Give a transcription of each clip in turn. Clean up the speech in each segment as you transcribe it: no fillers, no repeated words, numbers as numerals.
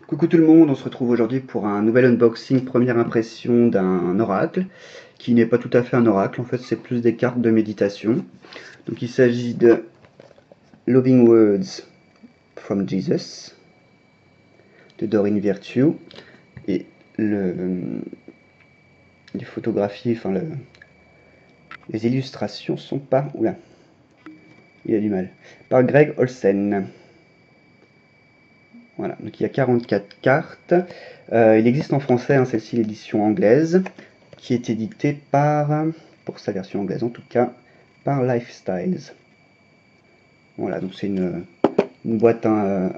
Coucou tout le monde, on se retrouve aujourd'hui pour un nouvel unboxing, première impression d'un oracle, qui n'est pas tout à fait un oracle, en fait c'est plus des cartes de méditation. Donc il s'agit de Loving Words from Jesus, de Doreen Virtue, et les photographies, les illustrations sont par, oula, il a du mal, par Greg Olsen. Voilà, donc il y a 44 cartes. Il existe en français, hein, celle-ci l'édition anglaise, qui est éditée par, pour sa version anglaise en tout cas, par Lifestyles. Voilà, donc c'est une boîte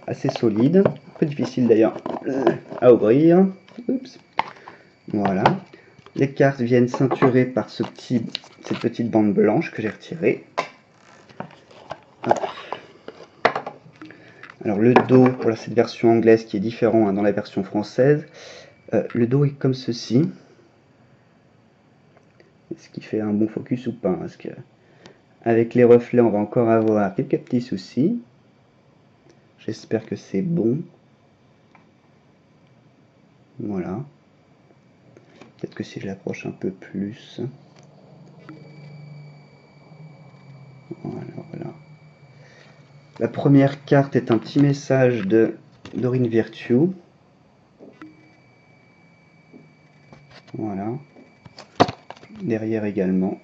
assez solide, un peu difficile d'ailleurs à ouvrir. Oups. Voilà, les cartes viennent ceinturées par cette petite bande blanche que j'ai retirée. Alors le dos, pour cette version anglaise qui est différent, hein, dans la version française, le dos est comme ceci. Est-ce qu'il fait un bon focus ou pas? Parce que avec les reflets, on va encore avoir quelques petits soucis. J'espère que c'est bon. Voilà. Peut-être que si je l'approche un peu plus. Voilà, voilà. La première carte est un petit message de Doreen Virtue. Voilà. Derrière également.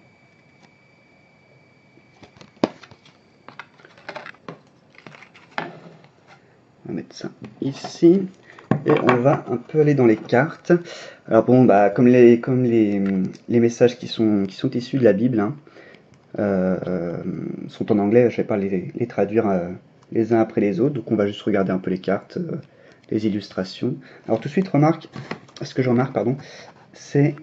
On va mettre ça ici. Et on va un peu aller dans les cartes. Alors bon, bah, comme les messages qui sont issus de la Bible, hein, sont en anglais, je ne vais pas les traduire les uns après les autres, donc on va juste regarder un peu les cartes, les illustrations. Alors tout de suite, ce que je remarque, pardon, c'est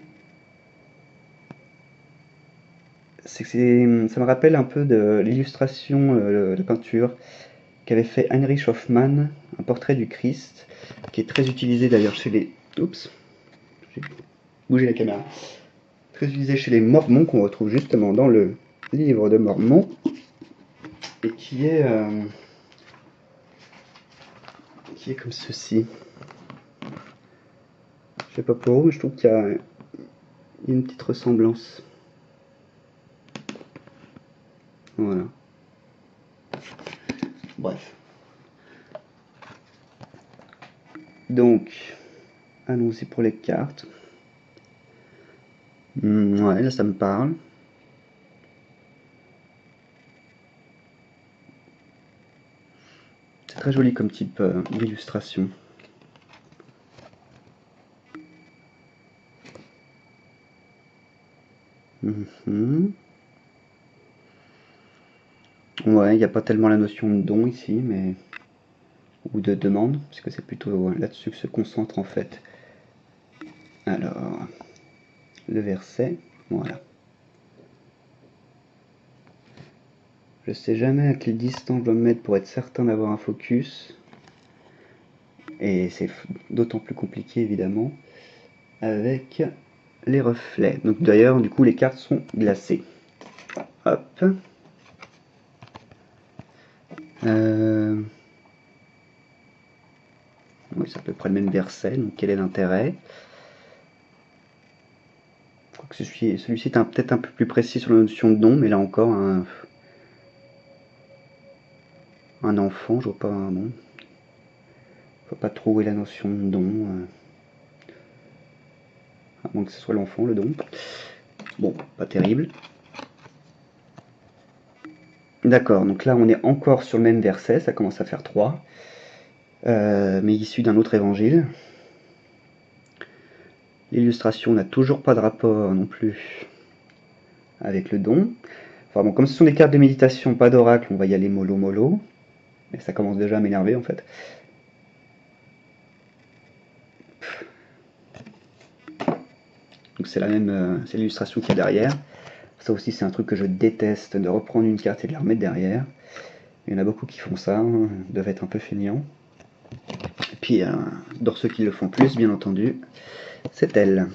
que ça me rappelle un peu de l'illustration de peinture qu'avait fait Heinrich Hoffmann, un portrait du Christ, qui est très utilisé d'ailleurs chez les... Oups, j'ai bougé la caméra. Très utilisé chez les Mormons, qu'on retrouve justement dans le livre de Mormon, et qui est comme ceci. Je sais pas pour vous, mais je trouve qu'il y a une petite ressemblance. Voilà. Bref. Donc, allons-y pour les cartes. Ouais, là ça me parle. C'est très joli comme type d'illustration. Ouais, il n'y a pas tellement la notion de don ici, mais ou de demande, puisque c'est plutôt là-dessus que se concentre en fait. Alors, le verset, voilà. Je sais jamais à quelle distance je dois me mettre pour être certain d'avoir un focus. Et c'est d'autant plus compliqué évidemment avec les reflets. Donc d'ailleurs, du coup, les cartes sont glacées. Hop. Oui, c'est à peu près le même verset, donc quel est l'intérêt? Celui-ci est peut-être un peu plus précis sur la notion de don, mais là encore, un enfant, je vois pas un don. Faut pas trouver la notion de don, à moins que ce soit l'enfant, le don. Bon, pas terrible. D'accord, donc là on est encore sur le même verset, ça commence à faire 3, mais issu d'un autre évangile. L'illustration n'a toujours pas de rapport non plus avec le don. Enfin bon, comme ce sont des cartes de méditation, pas d'oracle, on va y aller mollo mollo. Mais ça commence déjà à m'énerver en fait. Donc c'est c'est l'illustration qu'il y a derrière. Ça aussi c'est un truc que je déteste, de reprendre une carte et de la remettre derrière. Il y en a beaucoup qui font ça, hein, doivent être un peu feignants. Et puis, dans ceux qui le font plus, bien entendu, c'est elle.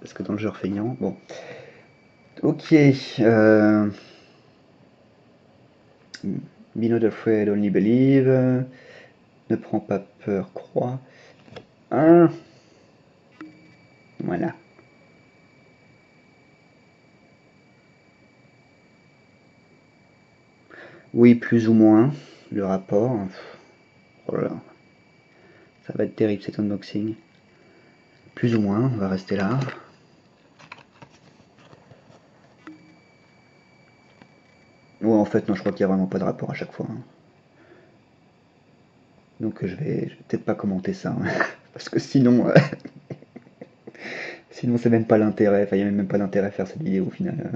Parce que dans le genre feignant, bon. Ok. Be not afraid, only believe. Ne prends pas peur, crois. Ah, voilà. Oui, plus ou moins, le rapport. Oh là là, ça va être terrible cet unboxing. Plus ou moins, on va rester là. Ouais, en fait, non, je crois qu'il n'y a vraiment pas de rapport à chaque fois, hein. Donc je vais peut-être pas commenter ça, hein, parce que sinon, sinon c'est même pas l'intérêt, enfin il n'y a même pas d'intérêt à faire cette vidéo au final.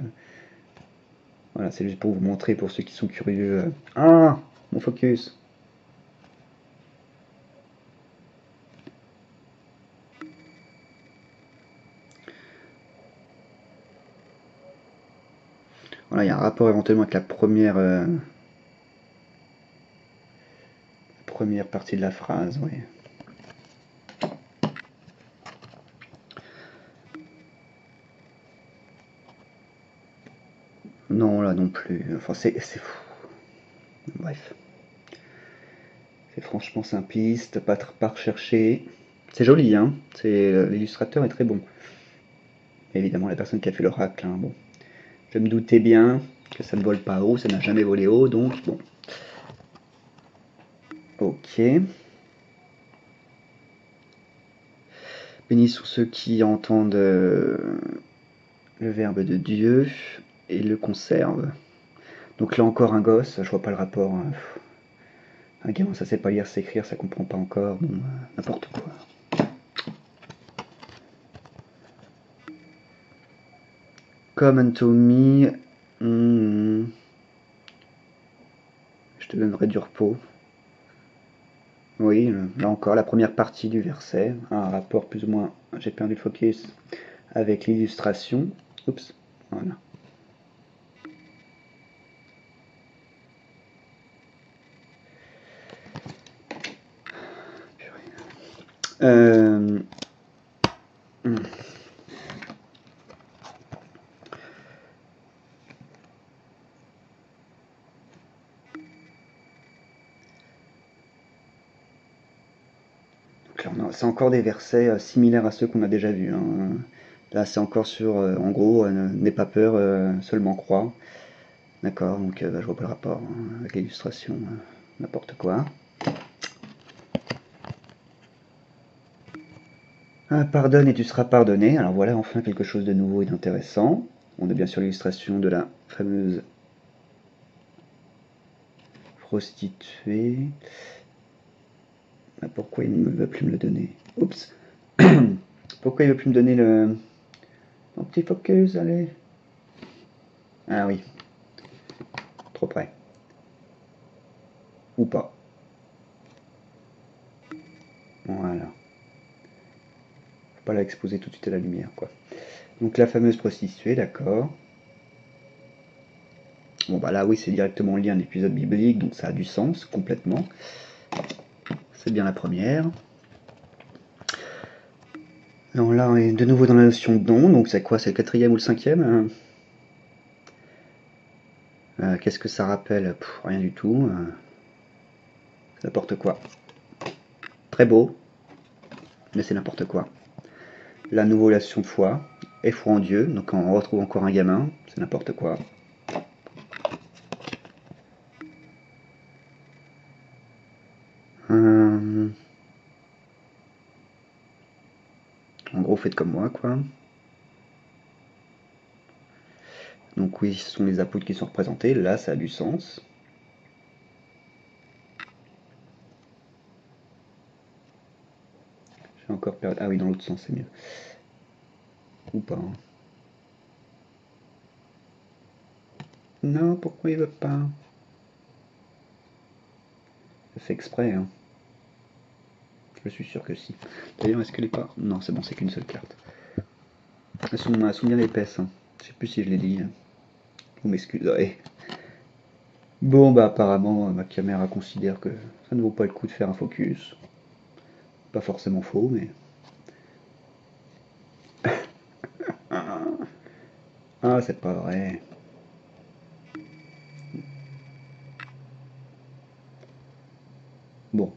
Voilà, c'est juste pour vous montrer, pour ceux qui sont curieux. Ah, mon focus. Voilà, il y a un rapport éventuellement avec la première partie de la phrase, oui. Non, là non plus. Enfin, c'est fou. Bref. C'est franchement simpliste, pas recherché. C'est joli, hein. L'illustrateur est très bon. Et évidemment, la personne qui a fait l'oracle, hein, bon. Je me doutais bien que ça ne vole pas haut, ça n'a jamais volé haut, donc bon. Ok. Bénis sont ceux qui entendent le verbe de Dieu et le conservent. Donc là encore un gosse, je vois pas le rapport, hein. Un gamin ça sait pas lire, s'écrire, ça comprend pas encore, bon, n'importe quoi. Come unto me, je te donnerai du repos. Oui, là encore, la première partie du verset, un rapport plus ou moins, j'ai perdu le focus, avec l'illustration. Oups, voilà. Euh, c'est encore des versets similaires à ceux qu'on a déjà vus, hein. Là, c'est encore sur, en gros, n'aie pas peur, seulement crois. D'accord, donc je vois pas le rapport, hein, avec l'illustration, n'importe quoi. Pardonne et tu seras pardonné. Alors voilà enfin quelque chose de nouveau et d'intéressant. On a bien sûr l'illustration de la fameuse prostituée. Pourquoi il ne veut plus me le donner? Oups. Pourquoi il veut plus me donner le... Mon petit focus, allez. Ah oui. Trop près. Ou pas. Voilà. Faut pas l'exposer tout de suite à la lumière, quoi. Donc la fameuse prostituée, d'accord. Bon bah là oui c'est directement lié à un épisode biblique, donc ça a du sens complètement. C'est bien la première. Alors là on est de nouveau dans la notion de don, donc c'est quoi? C'est le quatrième ou le cinquième? Qu'est-ce que ça rappelle? Rien du tout. C'est n'importe quoi. Très beau, mais c'est n'importe quoi. La nouvelle relation de foi, et foi en Dieu, donc on retrouve encore un gamin, c'est n'importe quoi. En gros, faites comme moi, quoi. Donc oui, ce sont les apôtres qui sont représentés, là ça a du sens. J'ai encore perdu... Ah oui, dans l'autre sens, c'est mieux. Ou pas, hein. Non, pourquoi il veut pas? Ça fait exprès, hein. Je suis sûr que si. D'ailleurs, est-ce qu'elle est pas... Non, c'est bon, c'est qu'une seule carte. Elles sont bien épaisses, hein. Je sais plus si je l'ai dit. Vous m'excuserez. Bon, bah apparemment, ma caméra considère que ça ne vaut pas le coup de faire un focus. Pas forcément faux, mais... Ah, c'est pas vrai. Bon.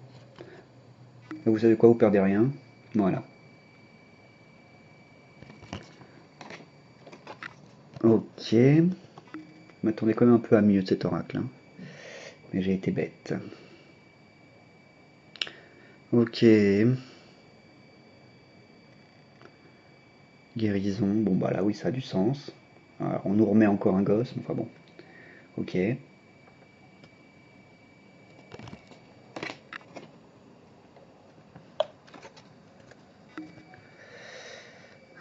Vous savez quoi, vous perdez rien. Voilà. Ok. Je m'attendais quand même un peu à mieux de cet oracle. Hein. Mais j'ai été bête. Ok. Guérison. Bon bah là oui ça a du sens. Alors, on nous remet encore un gosse. Enfin bon. Ok.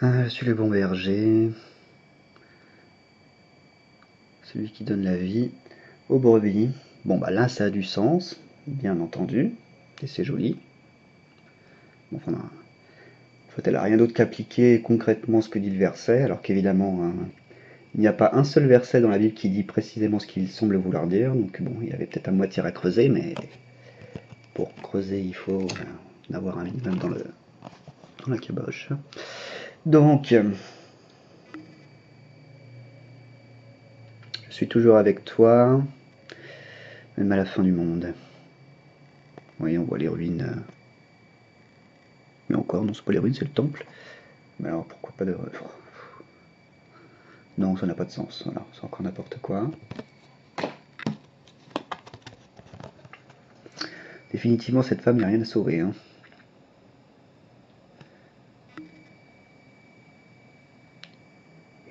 Je suis le bon berger. Celui qui donne la vie aux brebis. Bon bah là ça a du sens, bien entendu, et c'est joli. Bon, enfin, en fait elle a rien d'autre qu'appliquer concrètement ce que dit le verset, alors qu'évidemment hein, il n'y a pas un seul verset dans la Bible qui dit précisément ce qu'il semble vouloir dire, donc bon il y avait peut-être à moitié à creuser, mais pour creuser il faut en avoir un minimum dans la caboche. Donc je suis toujours avec toi, même à la fin du monde. Oui, on voit les ruines. Mais encore, non, c'est pas les ruines, c'est le temple. Mais alors pourquoi pas de. Non, ça n'a pas de sens. Voilà, c'est encore n'importe quoi. Définitivement, cette femme, il n'y a rien à sauver. Hein.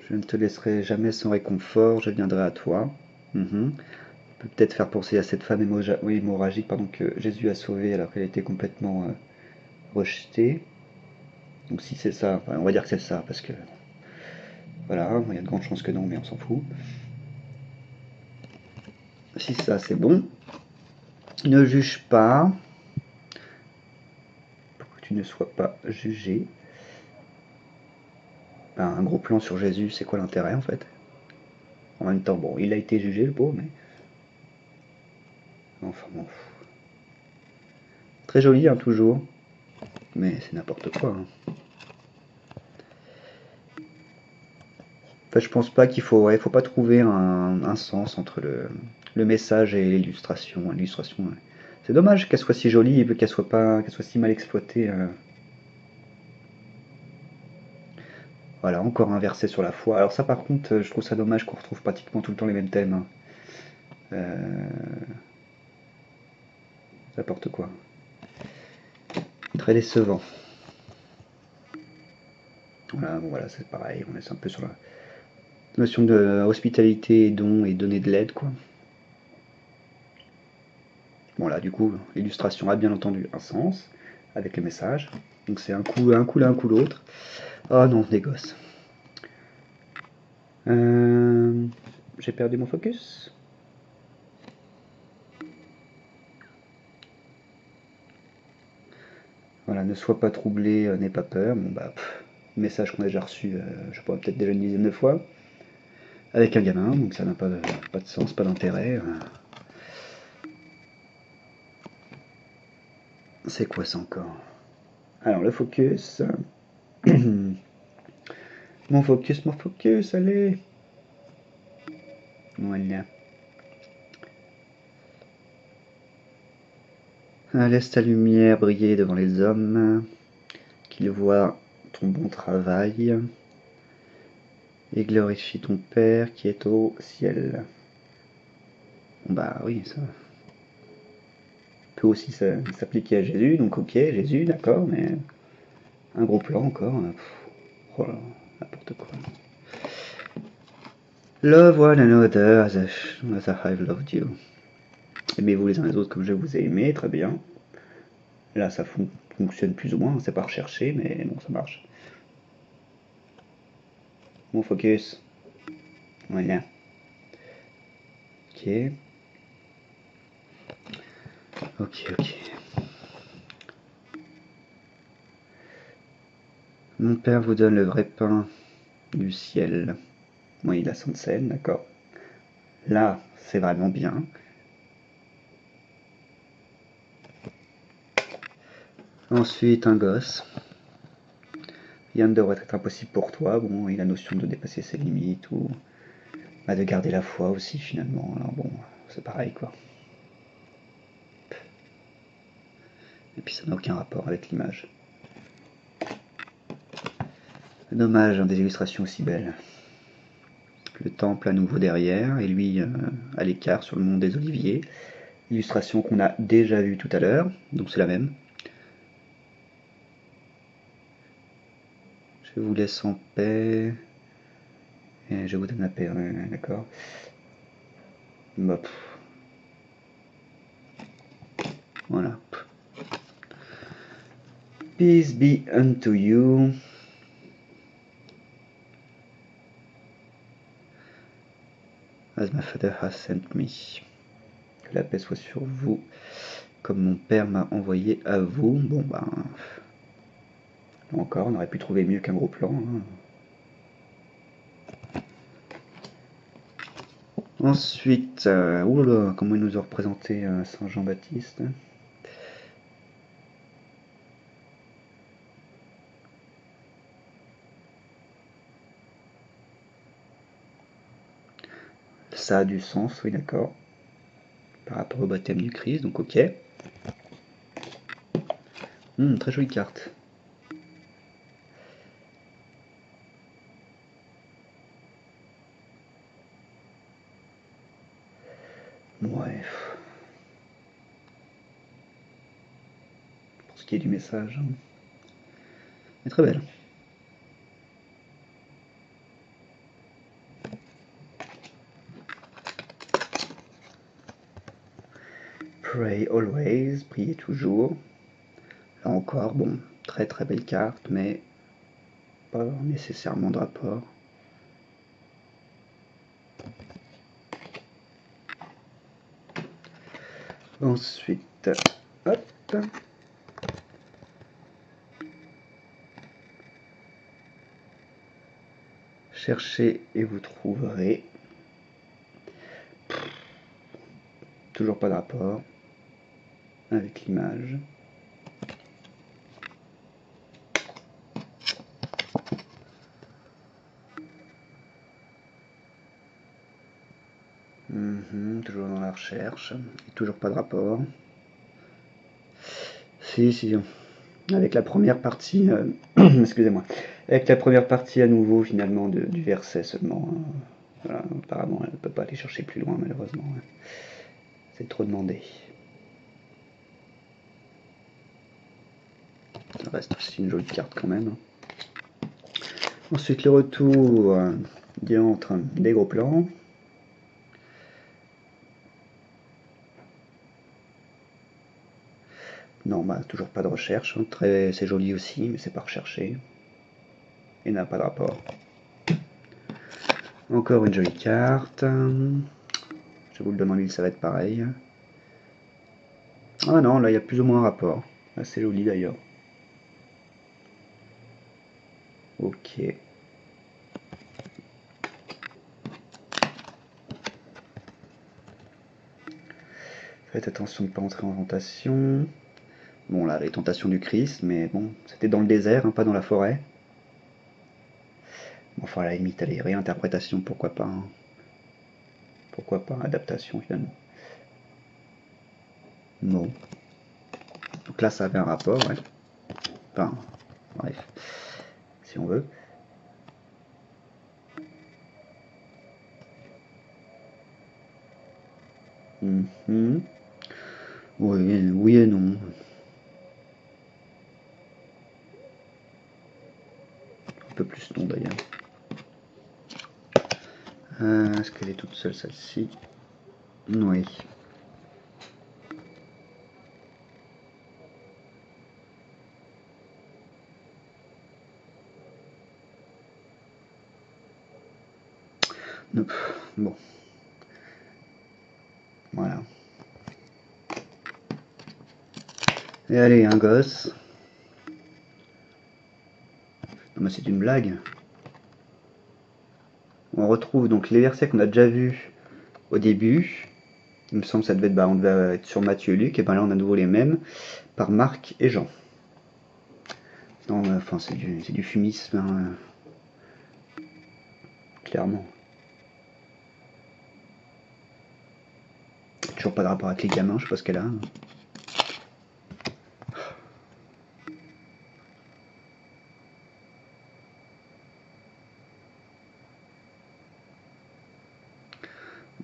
Je ne te laisserai jamais sans réconfort, je viendrai à toi. On peut peut-être faire penser à cette femme hémorragique que Jésus a sauvée alors qu'elle était complètement rejetée. Donc si c'est ça, enfin, on va dire que c'est ça, parce que voilà, il y a de grandes chances que non, mais on s'en fout. Si ça c'est bon, ne juge pas, pour que tu ne sois pas jugé. Ben, un gros plan sur Jésus, c'est quoi l'intérêt en fait? En même temps, bon, il a été jugé le pauvre, mais. Enfin bon. Très joli, hein, toujours. Mais c'est n'importe quoi. Hein. Enfin, je pense pas qu'il faut. Ouais, faut pas trouver un sens entre le message et l'illustration. L'illustration. Ouais. C'est dommage qu'elle soit si jolie et qu'elle soit si mal exploitée. Voilà, encore un verset sur la foi. Alors ça par contre, je trouve ça dommage qu'on retrouve pratiquement tout le temps les mêmes thèmes. Hein. N'importe quoi. Très décevant. Voilà, bon voilà, c'est pareil, on est un peu sur la notion de hospitalité, don et donner de l'aide, quoi. Bon là, du coup, l'illustration a bien entendu un sens avec le message. Donc c'est un coup l'un, un coup l'autre. Oh non, des gosses. J'ai perdu mon focus. Voilà, ne sois pas troublé, n'aie pas peur. Bon bah, message qu'on a déjà reçu, je sais pas, peut-être déjà une dizaine de fois. Avec un gamin, donc ça n'a pas de sens, pas d'intérêt. C'est quoi ça encore? Alors le focus. Mon focus, allez. Voilà. Laisse ta lumière briller devant les hommes, qu'ils voient ton bon travail et glorifie ton Père qui est au ciel. Bon bah oui, ça peut aussi s'appliquer à Jésus, donc ok, Jésus, d'accord, mais un gros plan encore. Oh là, n'importe quoi. Love one another as I've loved you. Aimez-vous les uns les autres comme je vous ai aimé, très bien. Là, ça fonctionne plus ou moins, c'est pas recherché, mais bon, ça marche. Mon focus. Voilà. Ok. Ok. Mon père vous donne le vrai pain du ciel. Oui, la Sainte Seine, d'accord. Là, c'est vraiment bien. Ensuite, un gosse. Rien ne devrait être impossible pour toi. Bon, et la notion de dépasser ses limites ou de garder la foi aussi finalement. Alors bon, c'est pareil quoi. Et puis ça n'a aucun rapport avec l'image. Dommage, hein, des illustrations aussi belles. Le temple à nouveau derrière, et lui à l'écart sur le mont des Oliviers. Illustration qu'on a déjà vue tout à l'heure, donc c'est la même. Je vous laisse en paix. Et je vous donne la paix, d'accord. Bah, voilà. Peace be unto you. As my father has sent me. Que la paix soit sur vous, comme mon père m'a envoyé à vous. Bon ben, là encore, on aurait pu trouver mieux qu'un gros plan. Hein. Ensuite, oulala, comment il nous a représenté Saint Jean-Baptiste. Ça a du sens, oui d'accord. Par rapport au baptême du Christ, donc ok. Très jolie carte. Ouais. Pour ce qui est du message. Hein. Elle est très belle. Pray always, priez toujours. Là encore, bon, très très belle carte, mais pas nécessairement de rapport. Ensuite, hop. Cherchez et vous trouverez. Toujours pas de rapport avec l'image. Toujours dans la recherche. Et toujours pas de rapport. Si. Avec la première partie, excusez-moi, avec la première partie à nouveau finalement du verset seulement. Voilà, apparemment elle ne peut pas aller chercher plus loin malheureusement. C'est trop demandé. Ça reste aussi une jolie carte quand même. Ensuite le retour diantre des gros plans. Non, bah toujours pas de recherche. Hein. C'est joli aussi, mais c'est pas recherché. Et n'a pas de rapport. Encore une jolie carte. Je vous le donne en mille, ça va être pareil. Ah non, là il y a plus ou moins un rapport. Assez joli d'ailleurs. Ok. Faites attention de ne pas entrer en tentation. Bon là, les tentations du Christ, mais bon, c'était dans le désert, hein, pas dans la forêt. Bon, enfin à la limite, allez, réinterprétation, pourquoi pas. Hein. Pourquoi pas, adaptation finalement. Non. Donc là, ça avait un rapport, ouais. Enfin, bref, si on veut. Oui et non. Un peu plus non d'ailleurs. Est-ce qu'elle est toute seule celle-ci? Oui. Bon. Voilà. Et allez, un gosse. Non mais c'est une blague. On retrouve donc les versets qu'on a déjà vus au début. Il me semble que ça devait être, on devait être sur Matthieu et Luc, et ben là on a à nouveau les mêmes, par Marc et Jean. Non, enfin c'est du fumisme, hein, clairement. Toujours pas de rapport avec les gamins, je sais pas ce qu'elle a.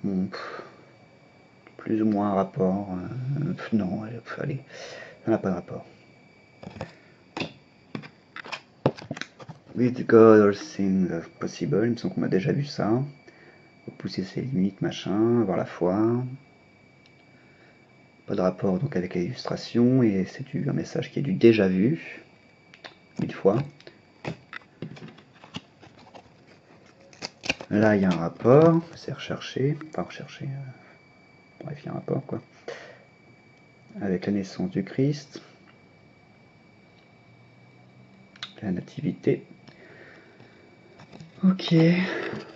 Bon, plus ou moins un rapport. Non, allez, ça n'a pas de rapport. With God, all things are possible. Il me semble qu'on a déjà vu ça. Repousser ses limites, machin, avoir la foi. Pas de rapport donc avec l'illustration, et c'est un message qui est du déjà vu. 1000 fois. Là, il y a un rapport. C'est recherché. Pas recherché. Bref, il y a un rapport, quoi. Avec la naissance du Christ. La nativité. Ok.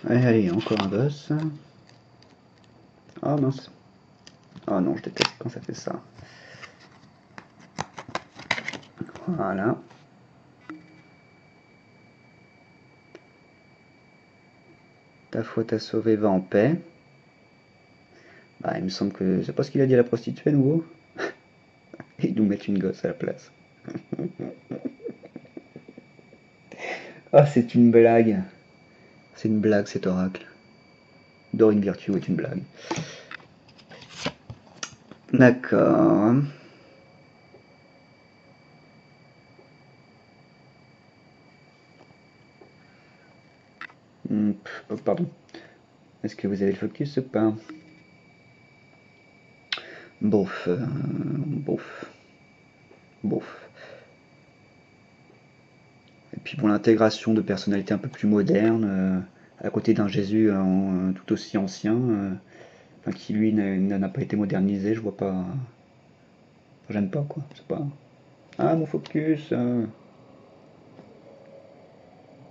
Allez, encore un boss. Oh mince. Oh non, je déteste quand ça fait ça. Voilà. Ta foi t'a sauvé, va en paix. Bah, il me semble que... C'est pas ce qu'il a dit à la prostituée, nouveau. Et ils nous mettent une gosse à la place. Ah, c'est une blague. C'est une blague, cet oracle. Dorine Virtue est une blague. D'accord. Oh, pardon. Est-ce que vous avez le focus ou pas? Bof. Bof. Bof. Et puis pour l'intégration de personnalités un peu plus modernes, à côté d'un Jésus tout aussi ancien, enfin, qui lui n'a pas été modernisé, je vois pas. Enfin, j'aime pas quoi. C'est pas. Ah, mon focus.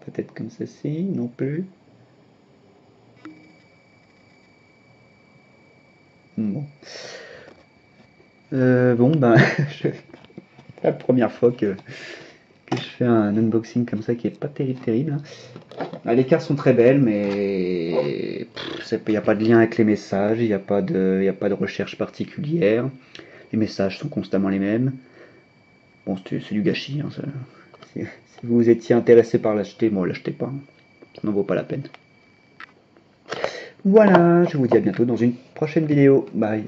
Peut-être comme ceci, non plus. Bon. Bon, ben, c'est la première fois que je fais un unboxing comme ça qui est pas terrible. Ah, les cartes sont très belles, mais il n'y a pas de lien avec les messages, il n'y a pas de recherche particulière. Les messages sont constamment les mêmes. Bon, c'est du gâchis. Hein, si vous étiez intéressé par l'acheter, bon, l'achetez pas. Ça n'en vaut pas la peine. Voilà, je vous dis à bientôt dans une prochaine vidéo. Bye.